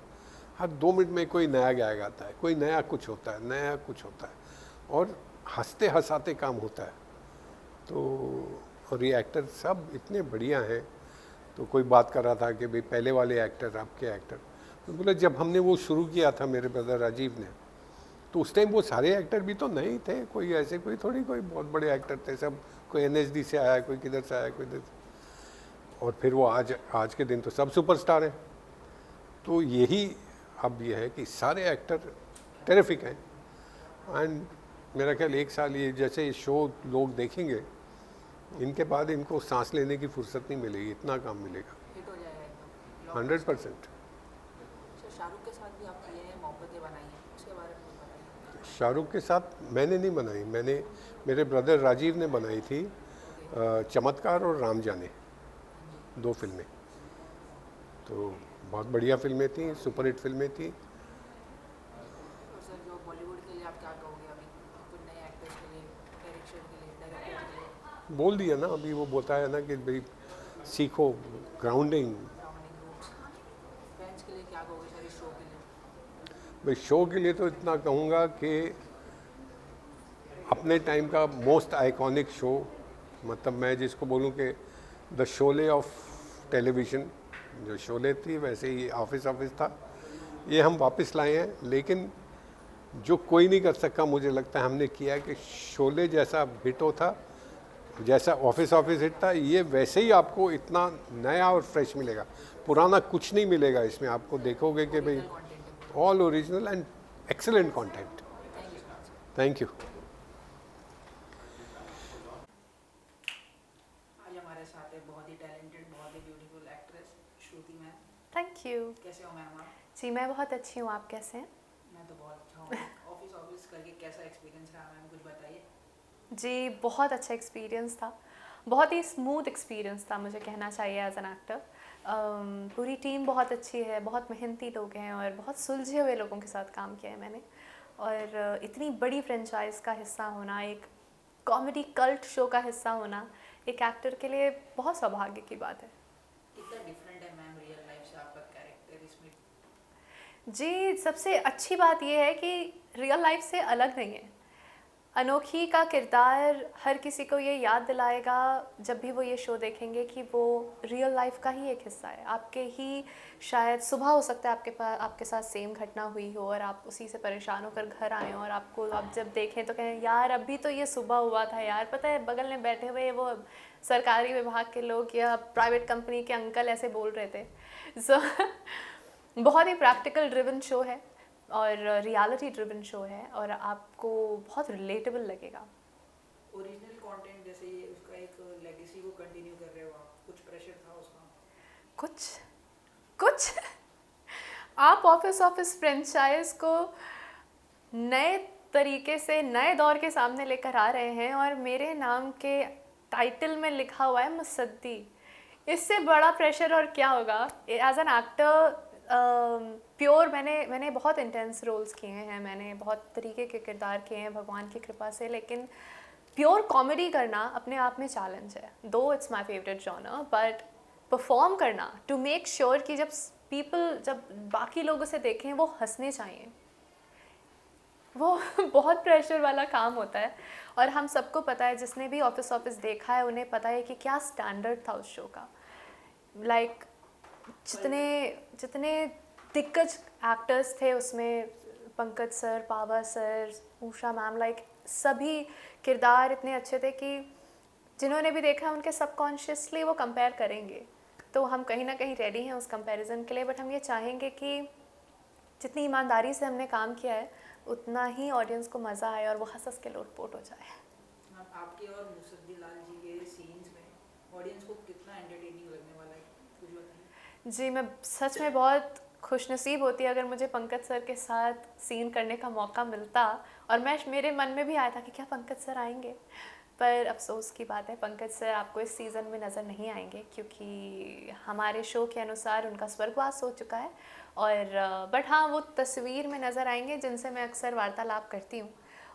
हर 2 मिनट में कोई नया गायक आता है, कोई नया कुछ होता है, नया कुछ होता है, और हंसते हंसाते काम होता है। तो और ये एक्टर सब इतने बढ़िया हैं। तो कोई बात कर रहा था कि भाई पहले वाले एक्टर, आपके एक्टर, तो बोला जब हमने वो शुरू किया था मेरे ब्रदर राजीव ने, तो उस टाइम वो सारे एक्टर भी तो नहीं थे, कोई ऐसे कोई थोड़ी कोई बहुत बड़े एक्टर थे, सब कोई एनएसडी से आया, कोई किधर से आया, कोई इधर। और फिर वो आज के दिन तो सब सुपरस्टार हैं। तो यही अब ये है कि सारे एक्टर टेरिफिक हैं। एंड मेरा ख्याल 1 साल ये जैसे शो लोग देखेंगे, इनके बाद इनको सांस लेने की फुर्सत नहीं मिलेगी, इतना काम मिलेगा। हिट हो जाएगा एकदम। 100%। शाहरुख के साथ भी आप किए हैं, मोहब्बतें बनाई हैं, उसके बारे में कुछ बताइए। शाहरुख के साथ मैंने नहीं बनाई, मैंने मेरे ब्रदर राजीव ने बनाई थी चमत्कार और राम जाने, 2 फिल्में। तो बहुत बढ़िया फिल्में थी, सुपरहिट फिल्में थी। और सर जो बॉलीवुड के लिए आप क्या कहोगे अभी, कुछ नए एक्टर्स के लिए, डायरेक्शन के लिए, डायरेक्टर के लिए? बोल दिया ना अभी, वो बोलता है ना कि भाई सीखो ग्राउंडिंग। फैंस के लिए क्या कहोगे सर इस शो के लिए? भाई शो के लिए तो इतना कहूँगा कि अपने टाइम का मोस्ट आइकॉनिक शो, मतलब मैं जिसको बोलूँ कि द शोले ऑफ टेलीविज़न, जो शोले थी वैसे ही ऑफिस था, ये हम वापस लाए हैं। लेकिन जो कोई नहीं कर सका, मुझे लगता है हमने किया कि शोले जैसा हिट हो था, जैसा ऑफिस हिट था, ये वैसे ही आपको इतना नया और फ्रेश मिलेगा, पुराना कुछ नहीं मिलेगा इसमें। आपको देखोगे कि भाई all original and excellent content. Thank you. आज हमारे साथ है बहुत ही टैलेंटेड, बहुत ही beautiful actress Shruti ma'am. Thank you. कैसे हो मैम आप? जी मैं बहुत अच्छी हूँ, आप कैसे हैं? मैं तो बहुत अच्छा हूँ। ऑफिस करके कैसा एक्सपीरियंस रहा मैम, कुछ बताइए। जी बहुत अच्छा एक्सपीरियंस था, बहुत ही स्मूथ एक्सपीरियंस था मुझे कहना चाहिए एज एन एक्टर। पूरी टीम बहुत अच्छी है, बहुत मेहनती लोग हैं और बहुत सुलझे हुए लोगों के साथ काम किया है मैंने। और इतनी बड़ी फ्रेंचाइज का हिस्सा होना, एक कॉमेडी कल्ट शो का हिस्सा होना, एक एक्टर के लिए बहुत सौभाग्य की बात है। कितना डिफरेंट है मैम रियल लाइफ से आपका कैरेक्टर इसमें? जी सबसे अच्छी बात यह है कि रियल लाइफ से अलग नहीं है। अनोखी का किरदार हर किसी को ये याद दिलाएगा जब भी वो ये शो देखेंगे कि वो रियल लाइफ का ही एक हिस्सा है। आपके ही शायद सुबह हो सकता है आपके साथ सेम घटना हुई हो और आप उसी से परेशान होकर घर आए हो, और आप जब देखें तो कहें यार अभी तो ये सुबह हुआ था यार, पता है बगल में बैठे हुए वो सरकारी विभाग के लोग या प्राइवेट कंपनी के अंकल ऐसे बोल रहे थे। सो बहुत ही प्रैक्टिकल ड्रिवन शो है और रियलिटी ड्रिवन शो है और आपको बहुत रिलेटेबल लगेगा। ओरिजिनल कंटेंट जैसे ये उसका एक लेगेसी को कंटिन्यू कर रहे हो आप, कुछ प्रेशर था उसका? कुछ आप ऑफिस फ्रेंचाइज को नए तरीके से नए दौर के सामने लेकर आ रहे हैं और मेरे नाम के टाइटल में लिखा हुआ है मुसद्दी। इससे बड़ा प्रेशर और क्या होगा। एज एन एक्टर प्योर मैंने बहुत इंटेंस रोल्स किए हैं, मैंने बहुत तरीके के किरदार किए हैं भगवान की कृपा से, लेकिन प्योर कॉमेडी करना अपने आप में चैलेंज है। दो it's my favourite genre, but perform करना टू मेक श्योर कि जब बाकी लोग उसे देखें वो हंसने चाहिए, वो बहुत प्रेशर वाला काम होता है। और हम सबको पता है, जिसने भी ऑफिस देखा है उन्हें पता है कि क्या स्टैंडर्ड था उस शो का। लाइक जितने दिग्गज एक्टर्स थे उसमें, पंकज सर, पावा सर, उषा मैम, लाइक सभी किरदार इतने अच्छे थे कि जिन्होंने भी देखा उनके सबकॉन्शियसली वो कंपेयर करेंगे। तो हम कहीं ना कहीं रेडी हैं उस कंपैरिजन के लिए, बट हम ये चाहेंगे कि जितनी ईमानदारी से हमने काम किया है उतना ही ऑडियंस को मज़ा आए और वो हंस हंस के लोटपोट हो जाए। मैम आपके और मुसद्दी लाल जी के सीन्स में ऑडियंस को कितना एंटरटेनिंग लगने वाला है, कुछ बताइए। जी, मैं सच में बहुत खुशनसीब होती अगर मुझे पंकज सर के साथ सीन करने का मौका मिलता, और मेरे मन में भी आया था कि क्या पंकज सर आएंगे, पर अफसोस की बात है पंकज सर आपको इस सीज़न में नज़र नहीं आएंगे क्योंकि हमारे शो के अनुसार उनका स्वर्गवास हो चुका है। और बट हाँ, वो तस्वीर में नज़र आएंगे जिनसे मैं अक्सर वार्तालाप करती हूँ।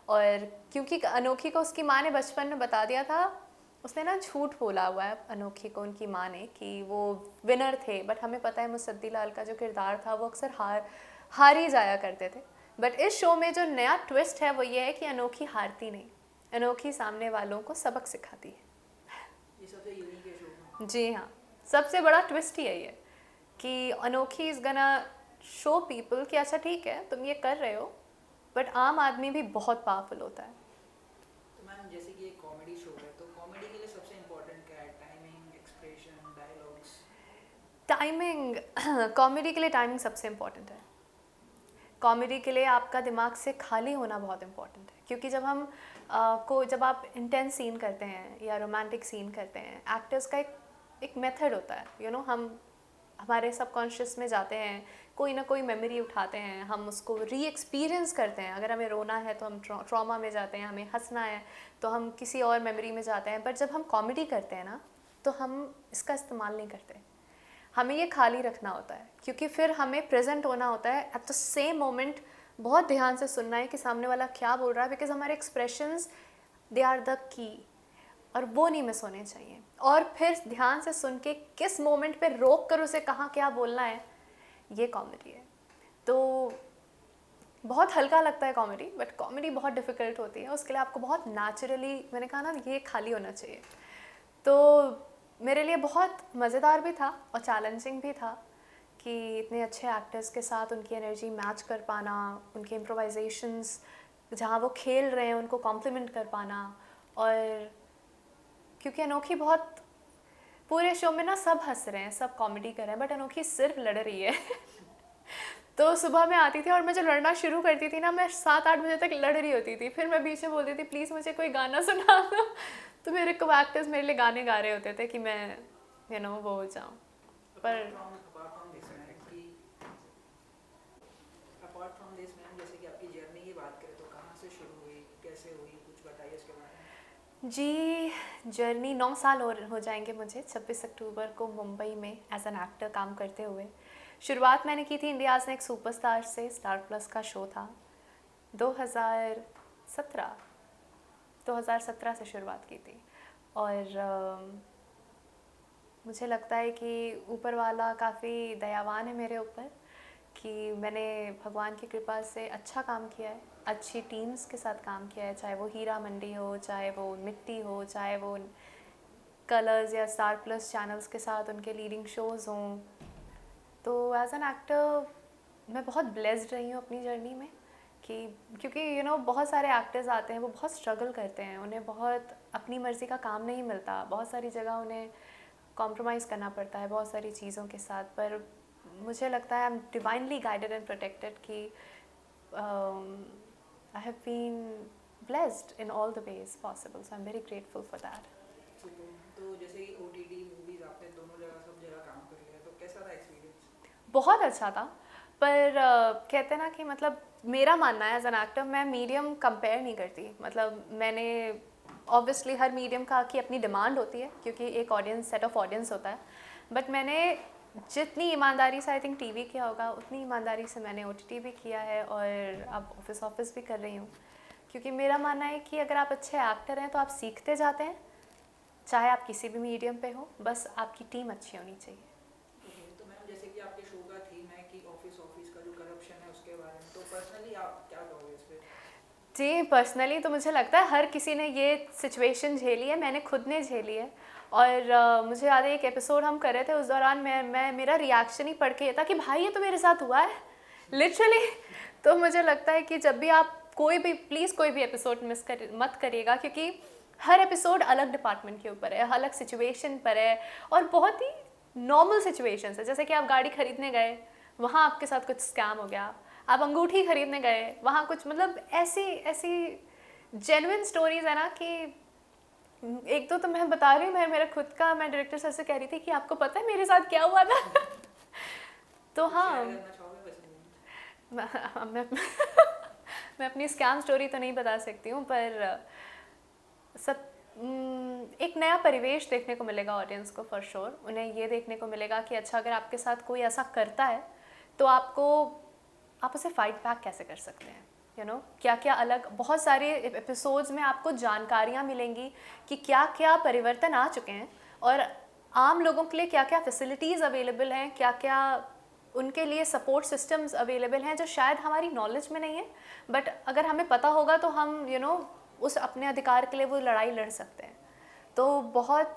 और क्योंकि अनोखी को उसकी माँ ने बचपन में बता दिया था, उसने ना झूठ बोला हुआ है अनोखी को उनकी माँ ने कि वो विनर थे, बट हमें पता है मुसद्दी लाल का जो किरदार था वो अक्सर हार ही जाया करते थे। बट इस शो में जो नया ट्विस्ट है वो ये है कि अनोखी हारती नहीं, अनोखी सामने वालों को सबक सिखाती है। ये सबसे यूनिक है शो में। जी हाँ, सबसे बड़ा ट्विस्ट ही यही है कि अनोखी इज़ गना शो पीपल कि अच्छा ठीक है तुम ये कर रहे हो, बट आम आदमी भी बहुत पावरफुल होता है। तो मैम जैसे कि एक कॉमेडी शो है, तो कॉमेडी के लिए सबसे इम्पोर्टेंट क्या है? Timing, expression, dialogues? Timing comedy के लिए टाइमिंग सबसे इम्पॉर्टेंट है। कॉमेडी के लिए आपका दिमाग से खाली होना बहुत इम्पॉर्टेंट है, क्योंकि जब आप इंटेंस सीन करते हैं या रोमांटिक सीन करते हैं, एक्टर्स का एक मेथड होता है, हम हमारे सबकॉन्शियस में जाते हैं, कोई ना कोई मेमोरी उठाते हैं, हम उसको री एक्सपीरियंस करते हैं। अगर हमें रोना है तो हम ट्रॉमा में जाते हैं, हमें हंसना है तो हम किसी और मेमोरी में जाते हैं। बट जब हम कॉमेडी करते हैं ना, तो हम इसका इस्तेमाल नहीं करते, हमें ये खाली रखना होता है, क्योंकि फिर हमें प्रेजेंट होना होता है एट द सेम मोमेंट। बहुत ध्यान से सुनना है कि सामने वाला क्या बोल रहा है, बिकॉज हमारे expressions they are the key, और वो नहीं मिस होने चाहिए। और फिर ध्यान से सुन के किस मोमेंट पे रोक कर उसे कहाँ क्या बोलना है, ये कॉमेडी है। तो बहुत हल्का लगता है कॉमेडी, बट कॉमेडी बहुत डिफ़िकल्ट होती है, उसके लिए आपको बहुत नेचुरली, मैंने कहा ना, ये खाली होना चाहिए। तो मेरे लिए बहुत मज़ेदार भी था और चैलेंजिंग भी था कि इतने अच्छे एक्टर्स के साथ उनकी एनर्जी मैच कर पाना, उनके इम्प्रोवाइजेशंस जहाँ वो खेल रहे हैं उनको कॉम्प्लीमेंट कर पाना। और क्योंकि अनोखी बहुत, पूरे शो में ना सब हंस रहे हैं, सब कॉमेडी कर रहे हैं, बट अनोखी सिर्फ लड़ रही है। तो सुबह मैं आती थी और मैं जब लड़ना शुरू करती थी ना, मैं 7-8 बजे तक लड़ रही होती थी, फिर मैं बीच में बोलती थी प्लीज़ मुझे कोई गाना सुना दो। तो मेरे को एक्टर्स मेरे लिए गाने गा रहे होते थे कि मैं वो हो जाऊँ। पर अपार्ट फ्रॉम दिस मैम, जैसे कि आपकी जर्नी की बात करें तो कहाँ से शुरू हुई, कैसे हुई, कुछ बताइए इसके बारे में। जी, जर्नी 9 साल हो जाएंगे मुझे 26 अक्टूबर को मुंबई में एज एन एक्टर काम करते हुए। शुरुआत मैंने की थी इंडियाज़ नेक्स्ट सुपरस्टार से, स्टार प्लस का शो था। 2017 से शुरुआत की थी। और मुझे लगता है कि ऊपर वाला काफ़ी दयावान है मेरे ऊपर कि मैंने भगवान की कृपा से अच्छा काम किया है, अच्छी टीम्स के साथ काम किया है, चाहे वो हीरा मंडी हो, चाहे वो मिट्टी हो, चाहे वो कलर्स या स्टार प्लस चैनल्स के साथ उनके लीडिंग शोज़ हों। तो एज एन एक्टर मैं बहुत ब्लेस्ड रही हूँ अपनी जर्नी में कि क्योंकि बहुत सारे एक्टर्स आते हैं, वो बहुत स्ट्रगल करते हैं, उन्हें बहुत अपनी मर्ज़ी का काम नहीं मिलता, बहुत सारी जगह उन्हें कॉम्प्रोमाइज़ करना पड़ता है बहुत सारी चीज़ों के साथ। पर मुझे लगता है I am divinely guided and protected कि I have been blessed in all the ways possible, so I am very grateful for that. तो जैसे कि OTT मूवीज़ आपने दोनों जगह सब जगह काम कर लिया, तो कैसा था एक्सपीरियंस? बहुत अच्छा था, पर कहते हैं ना कि मतलब मेरा मानना है एज एन एक्टर, मैं मीडियम कंपेयर नहीं करती। मतलब मैंने ऑब्वियसली हर मीडियम का की अपनी डिमांड होती है क्योंकि एक ऑडियंस, सेट ऑफ ऑडियंस होता है, बट मैंने जितनी ईमानदारी से आई थिंक टीवी किया होगा उतनी ईमानदारी से मैंने OTT भी किया है और अब ऑफिस भी कर रही हूँ। क्योंकि मेरा मानना है कि अगर आप अच्छे एक्टर हैं तो आप सीखते जाते हैं, चाहे आप किसी भी मीडियम पे हो, बस आपकी टीम अच्छी होनी चाहिए। तो मैम जैसे कि आपके शो का थीम है कि ऑफिस का जो करप्शन है उसके बारे में, तो पर्सनली आप क्या कहोगे इस पे? जी, पर्सनली तो मुझे लगता है हर किसी ने ये सिचुएशन झेली है, मैंने खुद ने झेली है। और मुझे याद है एक एपिसोड हम कर रहे थे, उस दौरान मैं मेरा रिएक्शन ही पढ़ के ये था कि भाई ये तो मेरे साथ हुआ है लिटरली। तो मुझे लगता है कि जब भी आप प्लीज़ कोई भी एपिसोड मत करिएगा, क्योंकि हर एपिसोड अलग डिपार्टमेंट के ऊपर है, अलग सिचुएशन पर है, और बहुत ही नॉर्मल सिचुएशंस है। जैसे कि आप गाड़ी खरीदने गए, वहाँ आपके साथ कुछ स्कैम हो गया, आप अंगूठी खरीदने गए, वहाँ कुछ, मतलब ऐसी जेन्युइन स्टोरीज है ना कि एक दो तो मैं बता रही हूँ, मेरा खुद का, मैं डायरेक्टर सर से कह रही थी कि आपको पता है मेरे साथ क्या हुआ था। तो हाँ, मैं मैं अपनी स्कैम स्टोरी तो नहीं बता सकती हूँ, पर सब एक नया परिवेश देखने को मिलेगा ऑडियंस को फॉर श्योर। उन्हें ये देखने को मिलेगा कि अच्छा, अगर आपके साथ कोई ऐसा करता है तो आप उसे फाइट बैक कैसे कर सकते हैं, यू नो, क्या क्या अलग, बहुत सारे एपिसोड्स में आपको जानकारियाँ मिलेंगी कि क्या क्या परिवर्तन आ चुके हैं और आम लोगों के लिए क्या क्या फैसिलिटीज़ अवेलेबल हैं, क्या क्या उनके लिए सपोर्ट सिस्टम्स अवेलेबल हैं जो शायद हमारी नॉलेज में नहीं है, बट अगर हमें पता होगा तो हम उस अपने अधिकार के लिए वो लड़ाई लड़ सकते हैं। तो बहुत,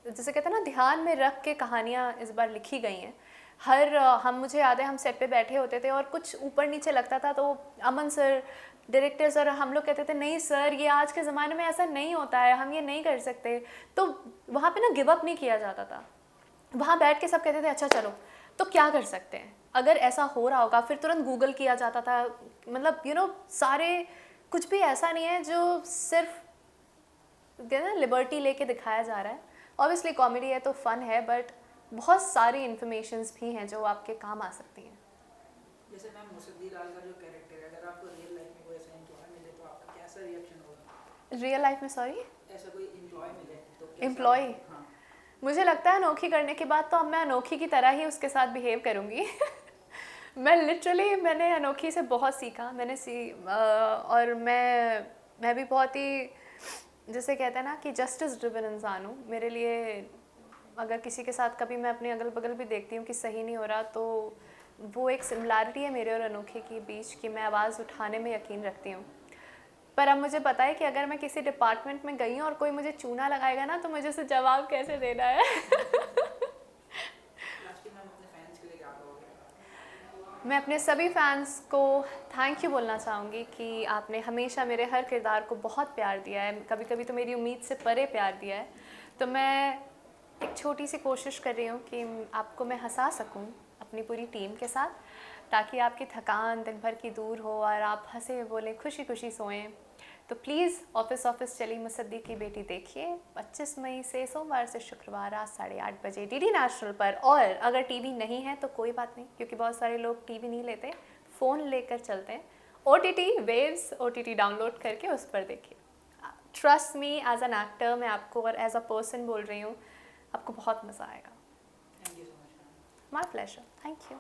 जैसे कहते हैं ना, ध्यान में रख के कहानियाँ इस बार लिखी गई हैं। मुझे याद है हम सेट पे बैठे होते थे और कुछ ऊपर नीचे लगता था तो अमन सर, डायरेक्टर सर, हम लोग कहते थे नहीं सर, ये आज के ज़माने में ऐसा नहीं होता है, हम ये नहीं कर सकते। तो वहाँ पे ना गिव अप नहीं किया जाता था, वहाँ बैठ के सब कहते थे अच्छा चलो तो क्या कर सकते हैं, अगर ऐसा हो रहा होगा फिर तुरंत गूगल किया जाता था। मतलब सारे, कुछ भी ऐसा नहीं है जो सिर्फ ना लिबर्टी लेके दिखाया जा रहा है। ऑब्वियसली कॉमेडी है तो फन है, बट बहुत सारी इन्फॉर्मेशंस भी हैं जो आपके काम आ सकती हैं। जैसे मैम मुसद्दी लाल का जो कैरेक्टर है, अगर आपको रियल लाइफ में कोई ऐसा एम्प्लॉय मिले तो आपका कैसा रिएक्शन होगा? रियल लाइफ में, सॉरी, ऐसा कोई एम्प्लॉय मिले तो कैसा? एम्प्लॉय, हाँ। मुझे लगता है अनोखी करने के बाद तो अब मैं अनोखी की तरह ही उसके साथ बिहेव करूँगी। मैंने अनोखी से बहुत सीखा, और मैं भी बहुत ही, जैसे कहते हैं ना कि जस्टिस ड्रिवन इंसान हूँ। मेरे लिए अगर किसी के साथ कभी मैं अपने अगल बगल भी देखती हूँ कि सही नहीं हो रहा, तो वो एक सिमिलैरिटी है मेरे और अनोखे के बीच कि मैं आवाज़ उठाने में यकीन रखती हूँ। पर अब मुझे पता है कि अगर मैं किसी डिपार्टमेंट में गई हूँ और कोई मुझे चूना लगाएगा ना, तो मुझे उसे जवाब कैसे देना है। मैं अपने सभी फैंस को थैंक यू बोलना चाहूँगी कि आपने हमेशा मेरे हर किरदार को बहुत प्यार दिया है, कभी कभी तो मेरी उम्मीद से परे प्यार दिया है। तो मैं एक छोटी सी कोशिश कर रही हूँ कि आपको मैं हंसा सकूँ अपनी पूरी टीम के साथ, ताकि आपकी थकान दिन भर की दूर हो और आप हंसे बोलें, खुशी खुशी सोएं। तो प्लीज़ ऑफिस चली मुसद्दी की बेटी देखिए 25 मई से सोमवार से शुक्रवार रात 8:30 बजे डीडी नेशनल पर। और अगर टीवी नहीं है तो कोई बात नहीं, क्योंकि बहुत सारे लोग टीवी नहीं लेते, फ़ोन लेकर चलते हैं। OTT वेव्स OTT डाउनलोड करके उस पर देखिए। Trust me, as an actor मैं आपको और एज अ पर्सन बोल रही हूँ, आपको बहुत मज़ा आएगा। Thank you so much. My pleasure, thank you.